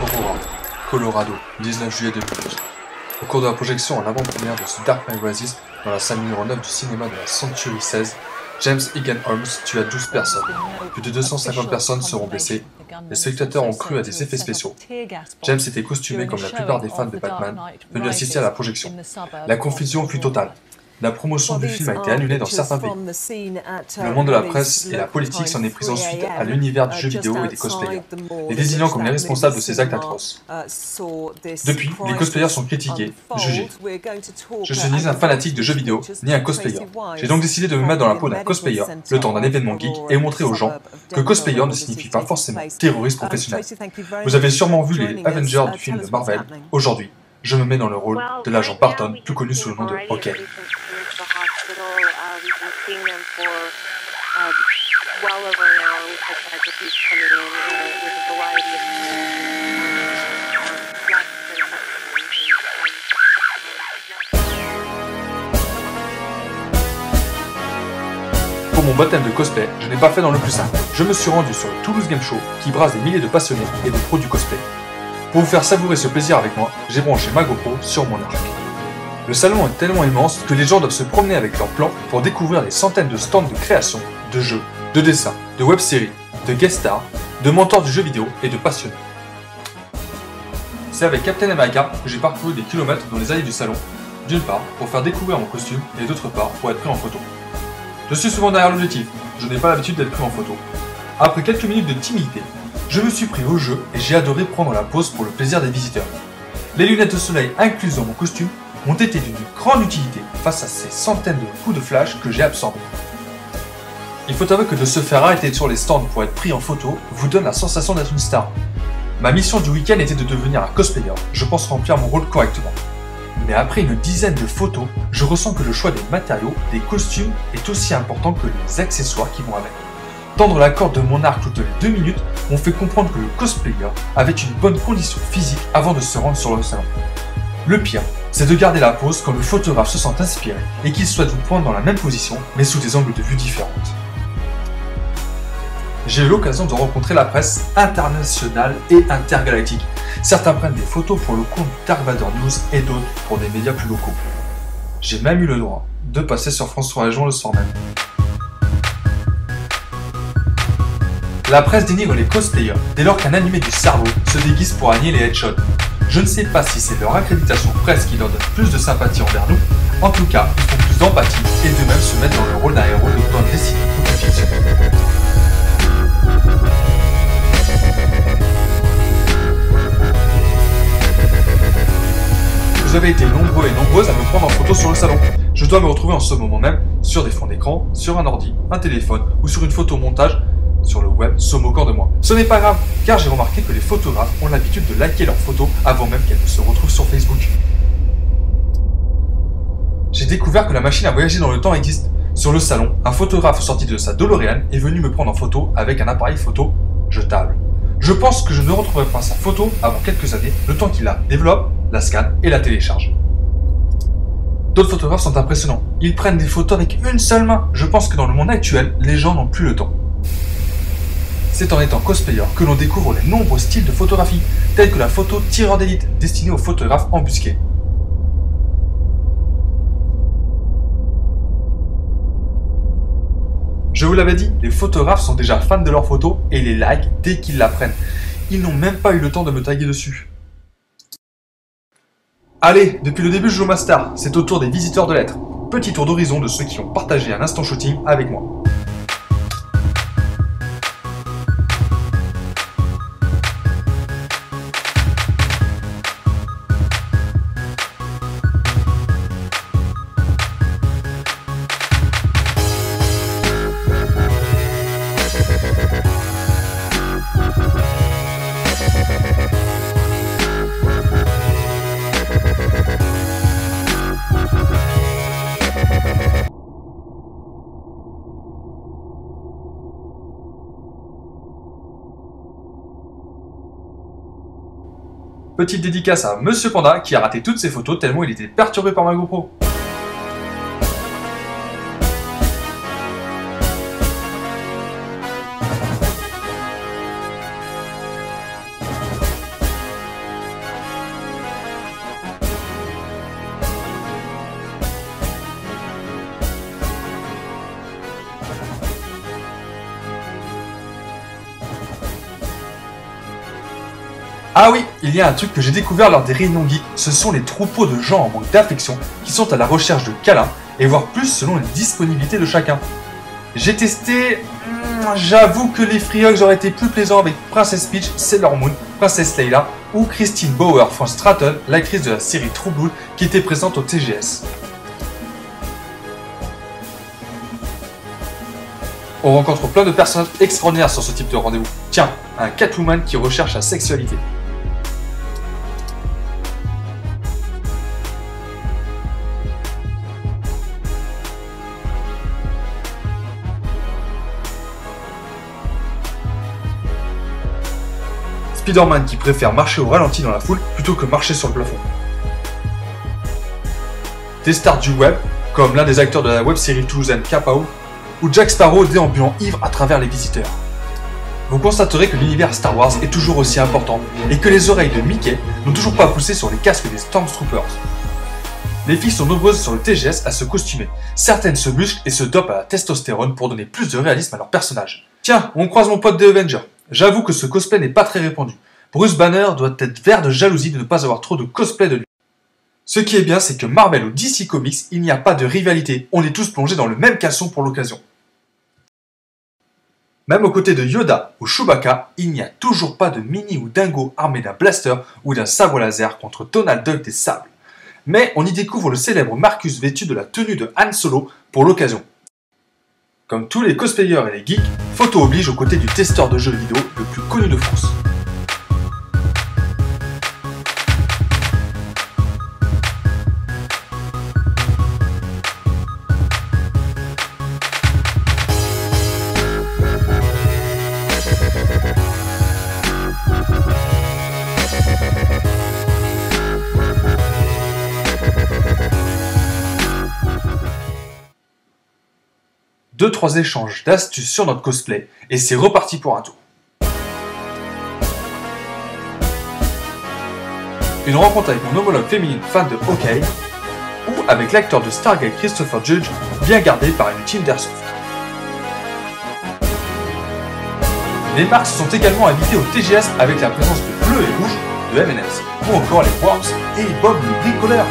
Aurora, Colorado, 19 juillet 2012. Au cours de la projection en avant-première de The Dark Knight Rises dans la salle numéro 9 du cinéma de la Century 16, James Egan Holmes tua 12 personnes. Plus de 250 personnes seront blessées. Les spectateurs ont cru à des effets spéciaux. James était costumé comme la plupart des fans de Batman venus assister à la projection. La confusion fut totale. La promotion du film a été annulée dans certains pays. Le monde de la presse et la politique s'en est pris ensuite à l'univers du jeu vidéo et des cosplayers, les désignant comme les responsables de ces actes atroces. Depuis, les cosplayers sont critiqués, jugés. Je suis ni un fanatique de jeux vidéo, ni un cosplayer. J'ai donc décidé de me mettre dans la peau d'un cosplayer, le temps d'un événement geek, et montrer aux gens que cosplayer ne signifie pas forcément terroriste professionnel. Vous avez sûrement vu les Avengers du film de Marvel. Aujourd'hui, je me mets dans le rôle de l'agent Barton, plus connu sous le nom de Hawkeye. Pour mon baptême de cosplay, je n'ai pas fait dans le plus simple. Je me suis rendu sur le Toulouse Game Show qui brasse des milliers de passionnés et de pros du cosplay. Pour vous faire savourer ce plaisir avec moi, j'ai branché ma GoPro sur mon arc. Le salon est tellement immense que les gens doivent se promener avec leurs plans pour découvrir les centaines de stands de création, de jeux, de dessins, de web-séries, de guest stars, de mentors du jeu vidéo et de passionnés. C'est avec Captain America que j'ai parcouru des kilomètres dans les allées du salon, d'une part pour faire découvrir mon costume et d'autre part pour être pris en photo. Je suis souvent derrière l'objectif, je n'ai pas l'habitude d'être pris en photo. Après quelques minutes de timidité, je me suis pris au jeu et j'ai adoré prendre la pose pour le plaisir des visiteurs. Les lunettes de soleil incluses dans mon costume ont été d'une grande utilité face à ces centaines de coups de flash que j'ai absorbés. Il faut avouer que de se faire arrêter sur les stands pour être pris en photo vous donne la sensation d'être une star. Ma mission du week-end était de devenir un cosplayer, je pense remplir mon rôle correctement. Mais après une dizaine de photos, je ressens que le choix des matériaux, des costumes est aussi important que les accessoires qui vont avec. Tendre la corde de mon arc toutes les 2 minutes m'ont fait comprendre que le cosplayer avait une bonne condition physique avant de se rendre sur le salon. Le pire, c'est de garder la pose quand le photographe se sent inspiré et qu'il souhaite vous prendre dans la même position mais sous des angles de vue différentes. J'ai eu l'occasion de rencontrer la presse internationale et intergalactique. Certains prennent des photos pour le compte Dark Vador News et d'autres pour des médias plus locaux. J'ai même eu le droit de passer sur France 3 Région le soir même. La presse dénigre les cosplayers dès lors qu'un animé du cerveau se déguise pour aligner les headshots. Je ne sais pas si c'est leur accréditation presse qui leur donne plus de sympathie envers nous. En tout cas, ils font plus d'empathie et de même se mettre dans le rôle d'un héros de bande dessinée ou de fiction. Vous avez été nombreux et nombreuses à me prendre en photo sur le salon. Je dois me retrouver en ce moment même sur des fonds d'écran, sur un ordi, un téléphone ou sur une photo montage sur le web se moquant de moi. Ce n'est pas grave, car j'ai remarqué que les photographes ont l'habitude de liker leurs photos avant même qu'elles ne se retrouvent sur Facebook. J'ai découvert que la machine à voyager dans le temps existe. Sur le salon, un photographe sorti de sa DeLorean est venu me prendre en photo avec un appareil photo jetable. Je pense que je ne retrouverai pas sa photo avant quelques années, le temps qu'il la développe, la scanne et la télécharge. D'autres photographes sont impressionnants. Ils prennent des photos avec une seule main. Je pense que dans le monde actuel, les gens n'ont plus le temps. C'est en étant cosplayer que l'on découvre les nombreux styles de photographie, tels que la photo tireur d'élite, destinée aux photographes embusqués. Je vous l'avais dit, les photographes sont déjà fans de leurs photos et les likent dès qu'ils la prennent. Ils n'ont même pas eu le temps de me taguer dessus. Allez, depuis le début je joue ma star, c'est au tour des visiteurs de lettres. Petit tour d'horizon de ceux qui ont partagé un instant shooting avec moi. Petite dédicace à Monsieur Panda qui a raté toutes ses photos tellement il était perturbé par ma GoPro. Ah oui, il y a un truc que j'ai découvert lors des réunions geeks, ce sont les troupeaux de gens en manque d'affection qui sont à la recherche de câlins, et voire plus selon les disponibilités de chacun. J'ai testé... J'avoue que les free hugs auraient été plus plaisants avec Princess Peach, Sailor Moon, Princess Leila ou Christine Bauer von Straten, l'actrice de la série True Blood qui était présente au TGS. On rencontre plein de personnages extraordinaires sur ce type de rendez-vous. Tiens, un Catwoman qui recherche la sexualité. Spider-Man qui préfère marcher au ralenti dans la foule plutôt que marcher sur le plafond. Des stars du web, comme l'un des acteurs de la web-série toulousaine Kapao, ou Jack Sparrow déambulant ivre à travers les visiteurs. Vous constaterez que l'univers Star Wars est toujours aussi important et que les oreilles de Mickey n'ont toujours pas poussé sur les casques des Stormtroopers. Les filles sont nombreuses sur le TGS à se costumer. Certaines se musclent et se dopent à la testostérone pour donner plus de réalisme à leur personnage. Tiens, on croise mon pote des Avengers. J'avoue que ce cosplay n'est pas très répandu. Bruce Banner doit être vert de jalousie de ne pas avoir trop de cosplay de lui. Ce qui est bien, c'est que Marvel ou DC Comics, il n'y a pas de rivalité. On est tous plongés dans le même caleçon pour l'occasion. Même aux côtés de Yoda ou Chewbacca, il n'y a toujours pas de Minnie ou Dingo armé d'un blaster ou d'un sabre laser contre Donald Duck des sables. Mais on y découvre le célèbre Marcus vêtu de la tenue de Han Solo pour l'occasion. Comme tous les cosplayers et les geeks, photo oblige aux côtés du testeur de jeux vidéo le plus connu de France. Deux, trois échanges d'astuces sur notre cosplay et c'est reparti pour un tour. Une rencontre avec mon homologue féminine fan de hockey ou avec l'acteur de Stargate Christopher Judge bien gardé par une team d'Airsoft. Les marques se sont également invitées au TGS avec la présence de bleu et rouge de M&M's ou encore les Worms et Bob le bricoleur.